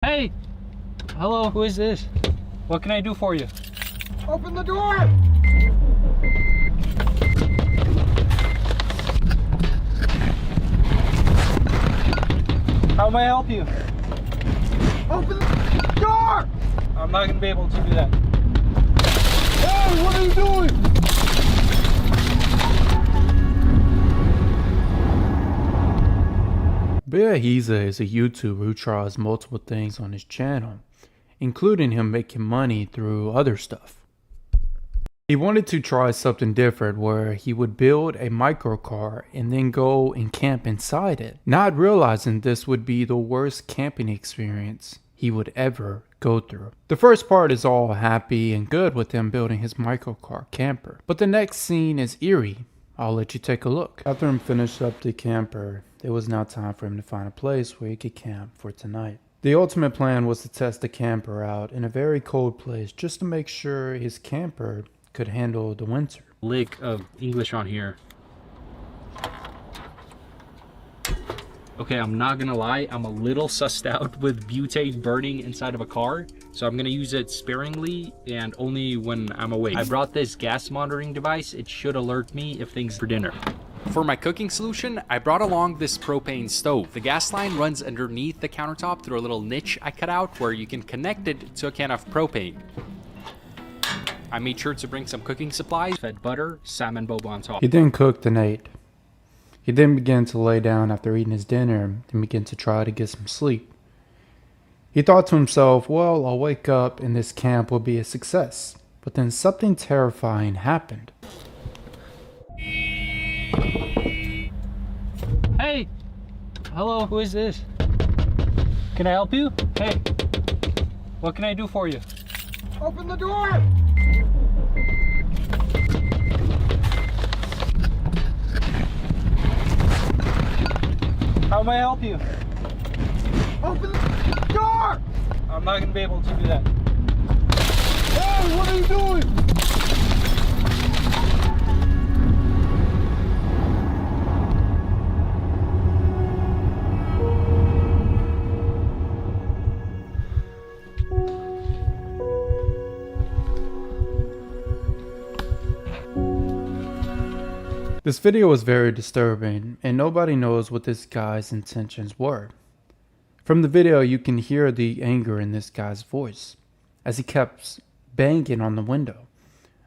Hey! Hello, who is this? What can I do for you? Open the door! How may I help you? Open the door! I'm not gonna be able to do that. Hey, what are you doing? Beahiza is a YouTuber who tries multiple things on his channel, including him making money through other stuff. He wanted to try something different where he would build a microcar and then go and camp inside it, not realizing this would be the worst camping experience he would ever go through. The first part is all happy and good with him building his microcar camper, but the next scene is eerie. I'll let you take a look. After him finished up the camper, it was now time for him to find a place where he could camp for tonight. The ultimate plan was to test the camper out in a very cold place just to make sure his camper could handle the winter. Lick of English on here. Okay, I'm not gonna lie, I'm a little sussed out with butane burning inside of a car, so I'm gonna use it sparingly and only when I'm awake. I brought this gas monitoring device. It should alert me if things for dinner. For my cooking solution, I brought along this propane stove. The gas line runs underneath the countertop through a little niche I cut out where you can connect it to a can of propane. I made sure to bring some cooking supplies. Fed butter, salmon boba on top. He then cooked and ate. He then began to lay down after eating his dinner and began to try to get some sleep. He thought to himself, well, I'll wake up and this camp will be a success. But then something terrifying happened. Hey! Hello, who is this? Can I help you? Hey! What can I do for you? Open the door! How may I help you? Open the door! I'm not gonna be able to do that. Hey, what are you doing? This video was very disturbing, and nobody knows what this guy's intentions were. From the video, you can hear the anger in this guy's voice as he kept banging on the window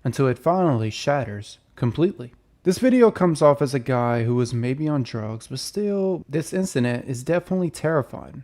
until it finally shatters completely. This video comes off as a guy who was maybe on drugs, but still, this incident is definitely terrifying.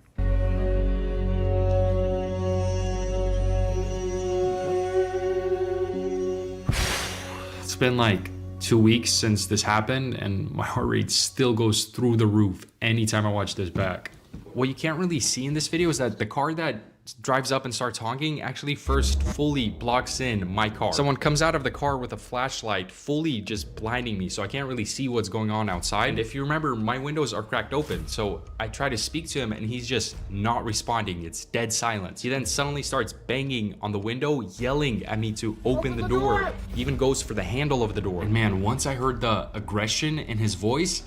It's been like 2 weeks since this happened and my heart rate still goes through the roof anytime I watch this back. What you can't really see in this video is that the car that drives up and starts honking actually first fully blocks in my car. Someone comes out of the car with a flashlight fully just blinding me, so I can't really see what's going on outside. And if you remember, my windows are cracked open, so I try to speak to him and he's just not responding. It's dead silence. He then suddenly starts banging on the window, yelling at me to open the door. He even goes for the handle of the door. And man, once I heard the aggression in his voice,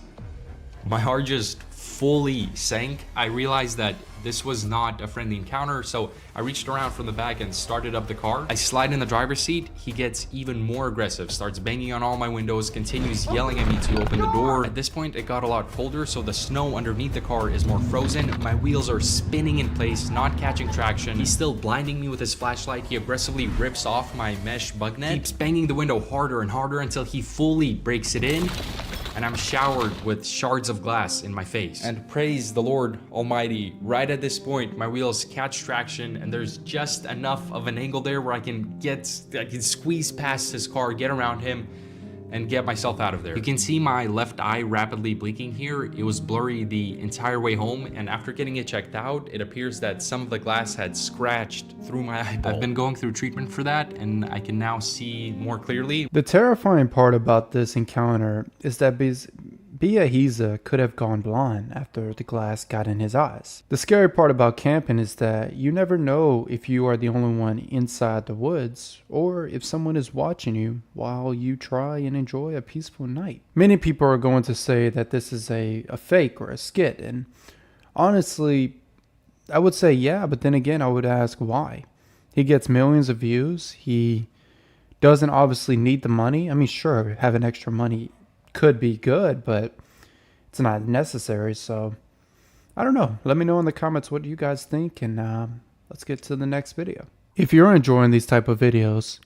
my heart just fully sank. I realized that this was not a friendly encounter, so I reached around from the back and started up the car. I slide in the driver's seat. He gets even more aggressive, starts banging on all my windows, continues yelling at me to open the door. At this point, it got a lot colder, so the snow underneath the car is more frozen. My wheels are spinning in place, not catching traction. He's still blinding me with his flashlight. He aggressively rips off my mesh bug net, keeps banging the window harder and harder until he fully breaks it in. And I'm showered with shards of glass in my face. And praise the Lord Almighty, right at this point, my wheels catch traction and there's just enough of an angle there where I can squeeze past his car, get around him, and get myself out of there. You can see my left eye rapidly blinking here. It was blurry the entire way home, and after getting it checked out, it appears that some of the glass had scratched through my eyeball. I've been going through treatment for that, and I can now see more clearly. The terrifying part about this encounter is that Beahiza could have gone blind after the glass got in his eyes. The scary part about camping is that you never know if you are the only one inside the woods or if someone is watching you while you try and enjoy a peaceful night. Many people are going to say that this is a fake or a skit, and honestly, I would say yeah, but then again, I would ask why. He gets millions of views. He doesn't obviously need the money. I mean, sure, having extra money could be good, but it's not necessary. So I don't know. Let me know in the comments what you guys think, and let's get to the next video. If you're enjoying these type of videos,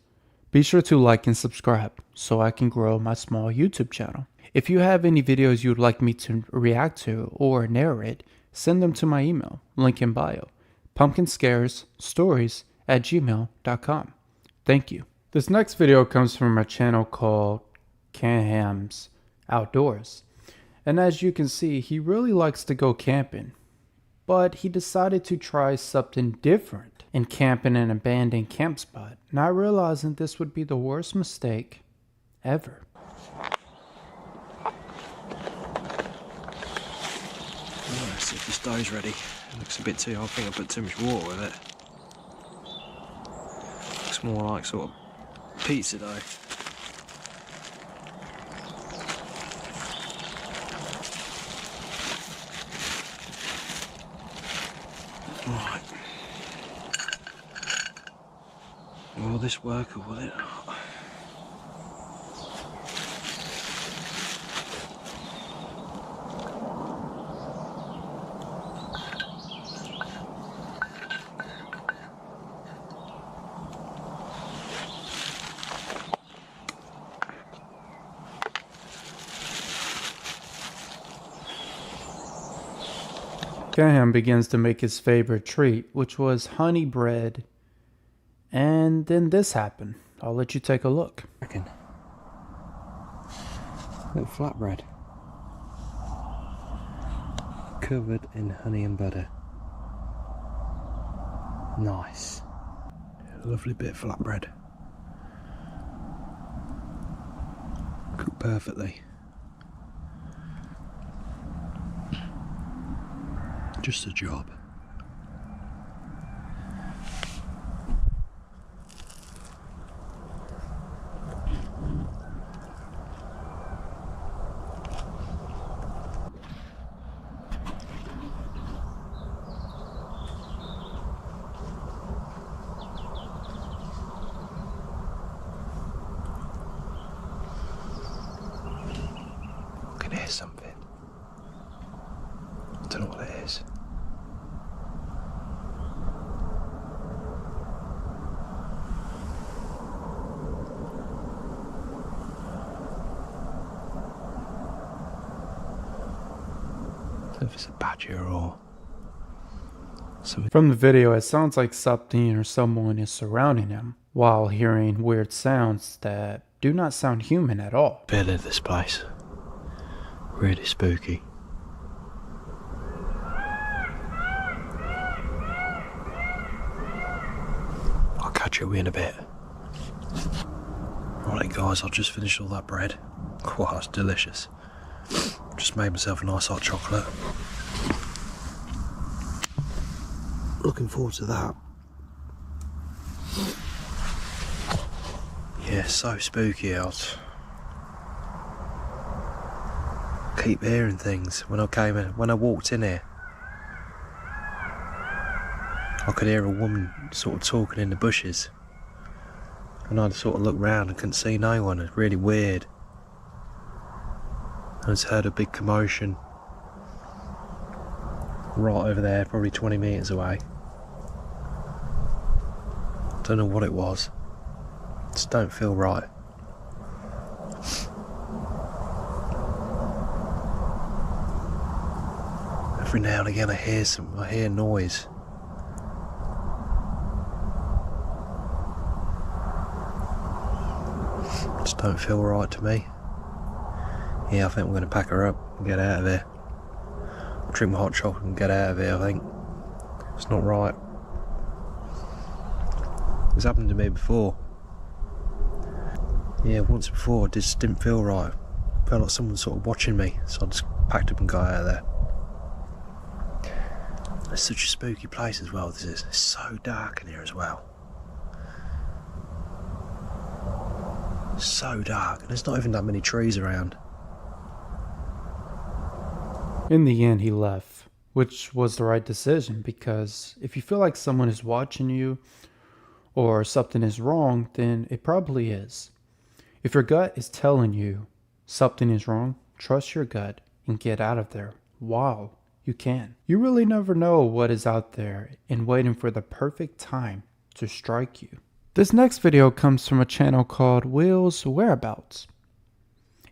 be sure to like and subscribe so I can grow my small YouTube channel. If you have any videos you'd like me to react to or narrate, send them to my email, link in bio, pumpkinscaresstories@gmail.com. Thank you. This next video comes from a channel called Cam's Outdoors. And as you can see, he really likes to go camping. But he decided to try something different and camp in an abandoned camp spot, not realizing this would be the worst mistake ever. Let's see if the stove's ready. It looks a bit too, I think I put too much water with it. Looks more like sort of pizza dough. Right. Will this work or will it not? Cam begins to make his favorite treat, which was honey bread. And then this happened. I'll let you take a look. Little flatbread. Covered in honey and butter. Nice. Lovely bit of flatbread. Cooked perfectly. Just a job. I can hear something. I don't know what it is. I don't know if it's a badger or something. From the video, it sounds like something or someone is surrounding him while hearing weird sounds that do not sound human at all. Feel of this place. Really spooky. I'll catch you in a bit. Right guys, I've just finished all that bread. Wow, that's delicious. Just made myself a nice hot chocolate. Looking forward to that. Yeah, so spooky out. Keep hearing things. When I walked in here, I could hear a woman sort of talking in the bushes. And I'd sort of look round and couldn't see no one. It's really weird. I just heard a big commotion right over there, probably 20 metres away. Don't know what it was. Just don't feel right. Every now and again I hear noise. Just don't feel right to me. Yeah, I think we're going to pack her up and get out of here. Drink my hot chocolate and get out of here, I think. It's not right. It's happened to me before. Yeah, once before, I just didn't feel right. Felt like someone sort of watching me, so I just packed up and got out of there. It's such a spooky place as well, this is. It's so dark in here as well. It's so dark, and there's not even that many trees around. In the end, he left which was the right decision, because if you feel like someone is watching you or something is wrong, then it probably is. If your gut is telling you something is wrong, trust your gut and get out of there while you can. You really never know what is out there and waiting for the perfect time to strike you. This next video comes from a channel called Will's Whereabouts,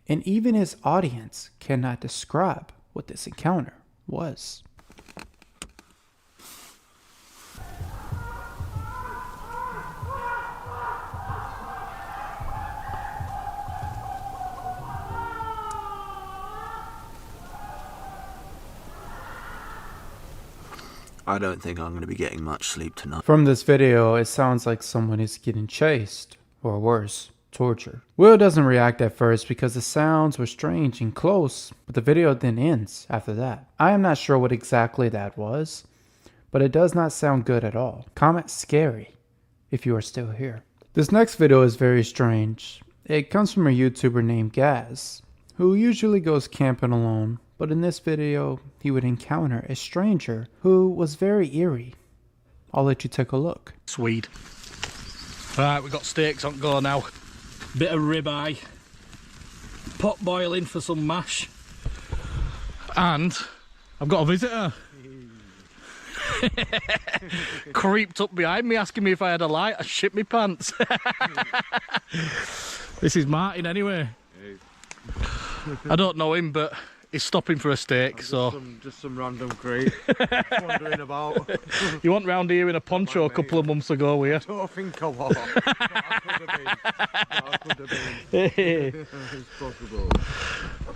and even his audience cannot describe what this encounter was. I don't think I'm going to be getting much sleep tonight. From this video, it sounds like someone is getting chased, or worse, tortured. Will doesn't react at first because the sounds were strange and close, but the video then ends after that. I am not sure what exactly that was, but it does not sound good at all. Comment scary if you are still here. This next video is very strange. It comes from a YouTuber named Gaz, who usually goes camping alone, but in this video, he would encounter a stranger who was very eerie. I'll let you take a look. Swede. Right, we've got steaks on go now. Bit of ribeye. Pot boiling for some mash. And I've got a visitor. Creeped up behind me asking me if I had a light. I shit me pants. This is Martin anyway. I don't know him, but he's stopping for a steak, so... Just some random crate wandering about. You went round here in a poncho a couple of months ago, were you? I don't think I was. I could have been. It's possible.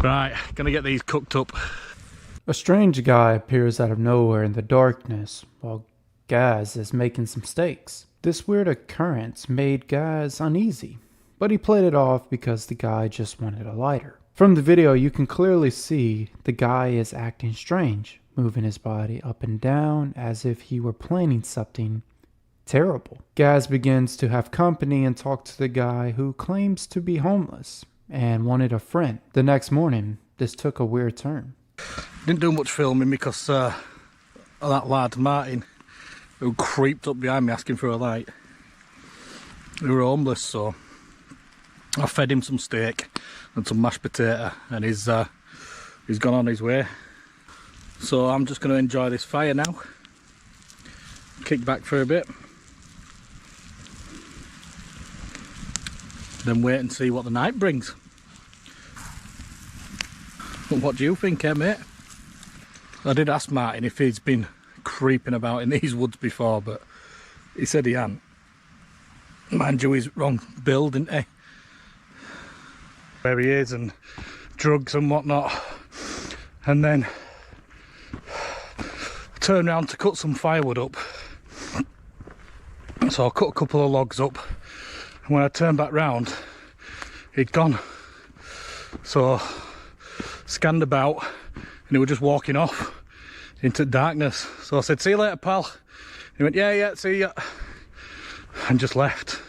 Right, gonna get these cooked up. A strange guy appears out of nowhere in the darkness while Gaz is making some steaks. This weird occurrence made Gaz uneasy, but he played it off because the guy just wanted a lighter. From the video, you can clearly see the guy is acting strange, moving his body up and down as if he were planning something terrible. Gaz begins to have company and talk to the guy who claims to be homeless and wanted a friend. The next morning, this took a weird turn. Didn't do much filming because of that lad, Martin, who creeped up behind me asking for a light. He were homeless, so I fed him some steak and some mashed potato, and he's gone on his way. So I'm just going to enjoy this fire now, kick back for a bit, then wait and see what the night brings. What do you think, mate? I did ask Martin if he's been creeping about in these woods before, but he said he hadn't. Mind you, he's wrong build, isn't he? Where he is, and drugs and whatnot. And then turned round to cut some firewood up. So I cut a couple of logs up, and when I turned back round, he'd gone. So scanned about, and he was just walking off into darkness. So I said, "See you later, pal." He went, yeah, see ya," and just left.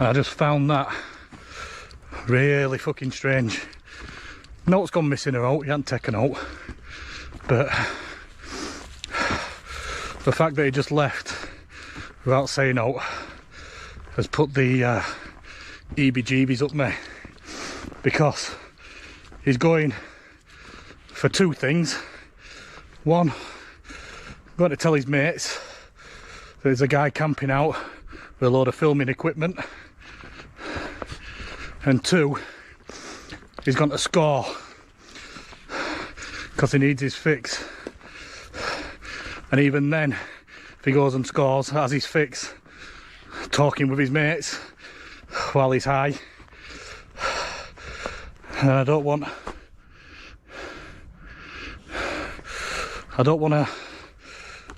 And I just found that really fucking strange. Note's gone missing or out, he hadn't taken out, but the fact that he just left without saying out has put the EBGBs up me, because he's going for two things. One, I'm going to tell his mates there's a guy camping out with a load of filming equipment, and two, he's gone to score because he needs his fix. And even then, if he goes and scores, has his fix, talking with his mates while he's high. And I don't want to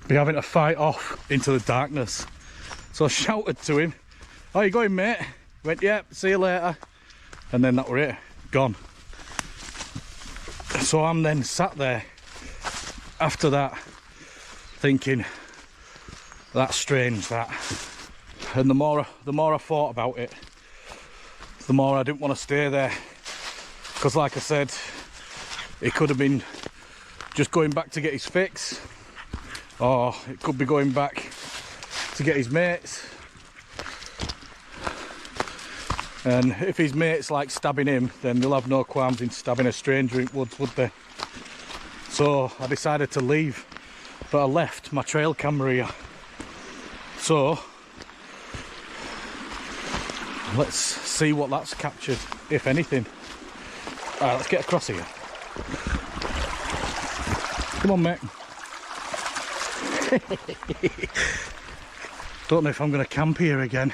be having to fight off into the darkness. So I shouted to him, "How you going, mate?" He went, "Yeah, see you later." And then that were it, gone. So I'm then sat there after that thinking, that's strange, that. And the more I thought about it, the more I didn't want to stay there, because like I said, it could have been just going back to get his fix, or it could be going back to get his mates. And if his mates like stabbing him, then they'll have no qualms in stabbing a stranger in woods, would they? So I decided to leave, but I left my trail camera here. So let's see what that's captured, if anything. Alright, let's get across here. Come on, mate. Don't know if I'm going to camp here again.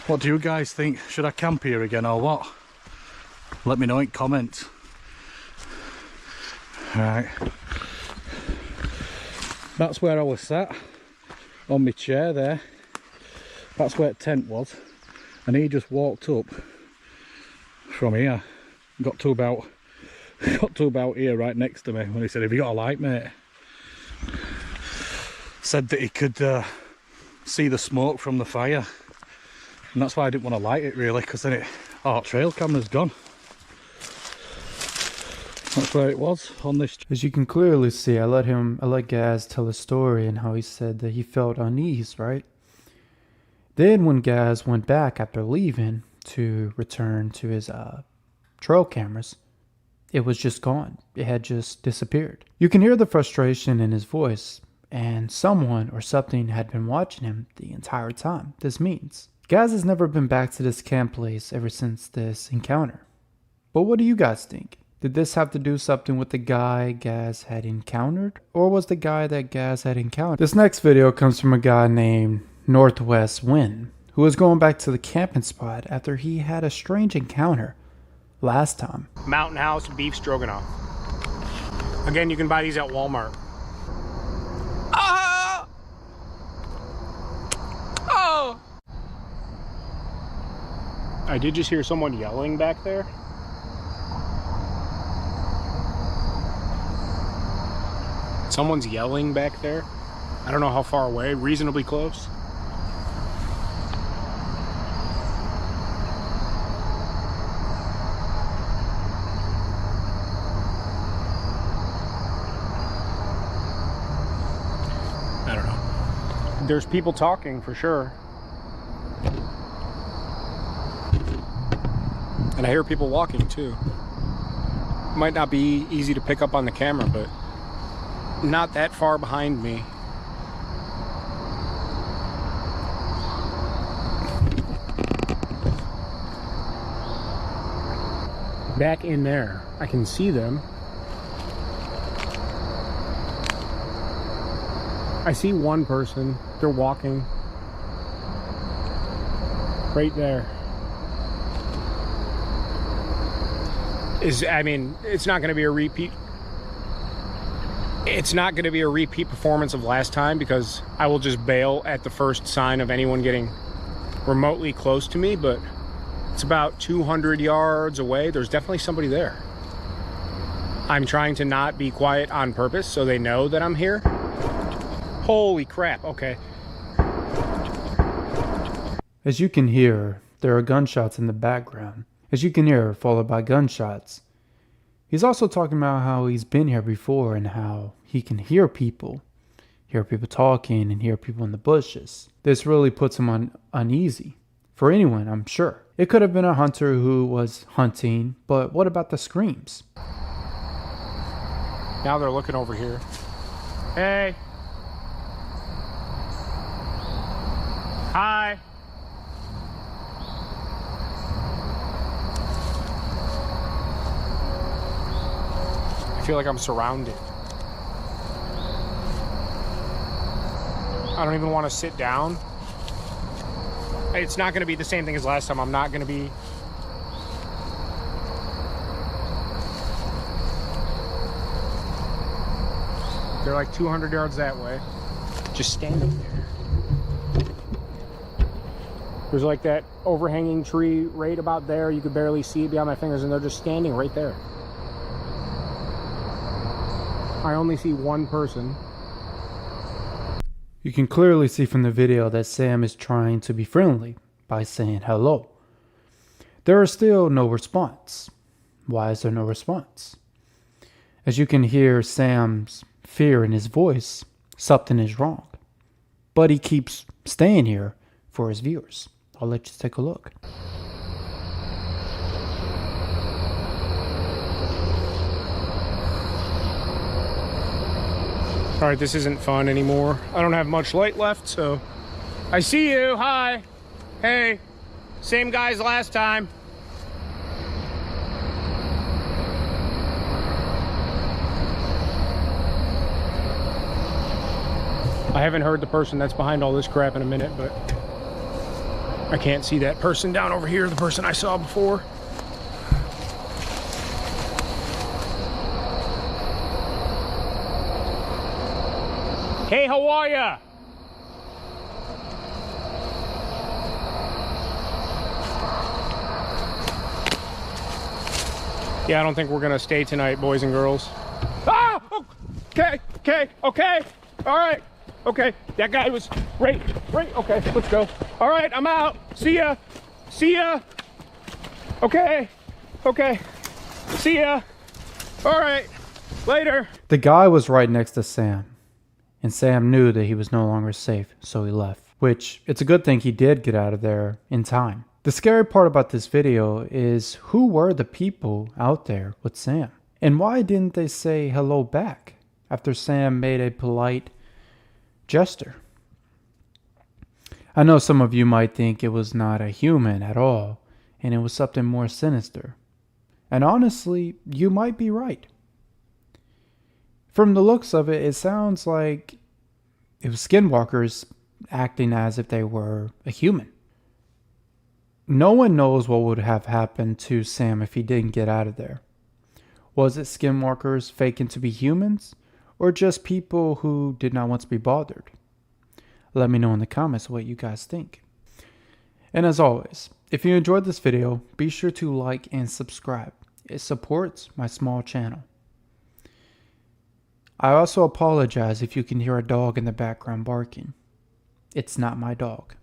What do you guys think? Should I camp here again or what? Let me know in comments. Right. That's where I was sat, on my chair there. That's where the tent was. And he just walked up from here. Got to about here right next to me when he said, "Have you got a light, mate?" Said that he could see the smoke from the fire. And that's why I didn't want to light it really, because then trail camera's gone. That's where it was, on this. As you can clearly see, I let Gaz tell a story and how he said that he felt unease, right? Then when Gaz went back after leaving to return to his trail cameras, it was just gone. It had just disappeared. You can hear the frustration in his voice, and someone or something had been watching him the entire time. This means Gaz has never been back to this camp place ever since this encounter. But what do you guys think? Did this have to do something with the guy Gaz had encountered? Or was the guy that Gaz had encountered? This next video comes from a guy named Northwest Wind, who was going back to the camping spot after he had a strange encounter last time. Mountain House beef stroganoff. Again, you can buy these at Walmart. Oh! I did just hear someone yelling back there. Someone's yelling back there. I don't know how far away, reasonably close. I don't know. There's people talking for sure. And I hear people walking too. Might not be easy to pick up on the camera, but not that far behind me. Back in there, I can see them. I see one person, they're walking right there. I mean, it's not going to be a repeat. It's not going to be a repeat performance of last time, because I will just bail at the first sign of anyone getting remotely close to me, but it's about 200 yards away. There's definitely somebody there. I'm trying to not be quiet on purpose so they know that I'm here. Holy crap, okay. As you can hear, there are gunshots in the background. As you can hear, followed by gunshots. He's also talking about how he's been here before and how he can hear people talking and hear people in the bushes. This really puts him uneasy. For anyone, I'm sure. It could have been a hunter who was hunting, but what about the screams? Now they're looking over here. Hey. Hi. I feel like I'm surrounded. I don't even want to sit down. It's not going to be the same thing as last time. I'm not going to be... They're like 200 yards that way. Just standing there. There's like that overhanging tree right about there. You could barely see it beyond my fingers, and they're just standing right there. I only see one person. You can clearly see from the video that Sam is trying to be friendly by saying hello. There is still no response. Why is there no response? As you can hear Sam's fear in his voice, something is wrong. But he keeps staying here for his viewers. I'll let you take a look. All right, this isn't fun anymore. I don't have much light left, so I see you. Hi. Hey. Same guys last time. I haven't heard the person that's behind all this crap in a minute, but I can't see that person down over here, the person I saw before. Hey, how are ya? Yeah, I don't think we're gonna stay tonight, boys and girls. Ah! Okay, okay, okay. All right, okay. That guy was right. Okay, let's go. All right, I'm out. See ya. See ya. Okay, okay. See ya. All right, later. The guy was right next to Sam, and Sam knew that he was no longer safe, so he left. Which, it's a good thing he did get out of there in time. The scary part about this video is who were the people out there with Sam? And why didn't they say hello back after Sam made a polite gesture? I know some of you might think it was not a human at all, and it was something more sinister. And honestly, you might be right. From the looks of it, it sounds like it was skinwalkers acting as if they were a human. No one knows what would have happened to Sam if he didn't get out of there. Was it skinwalkers faking to be humans, or just people who did not want to be bothered? Let me know in the comments what you guys think. And as always, if you enjoyed this video, be sure to like and subscribe. It supports my small channel. I also apologize if you can hear a dog in the background barking. It's not my dog.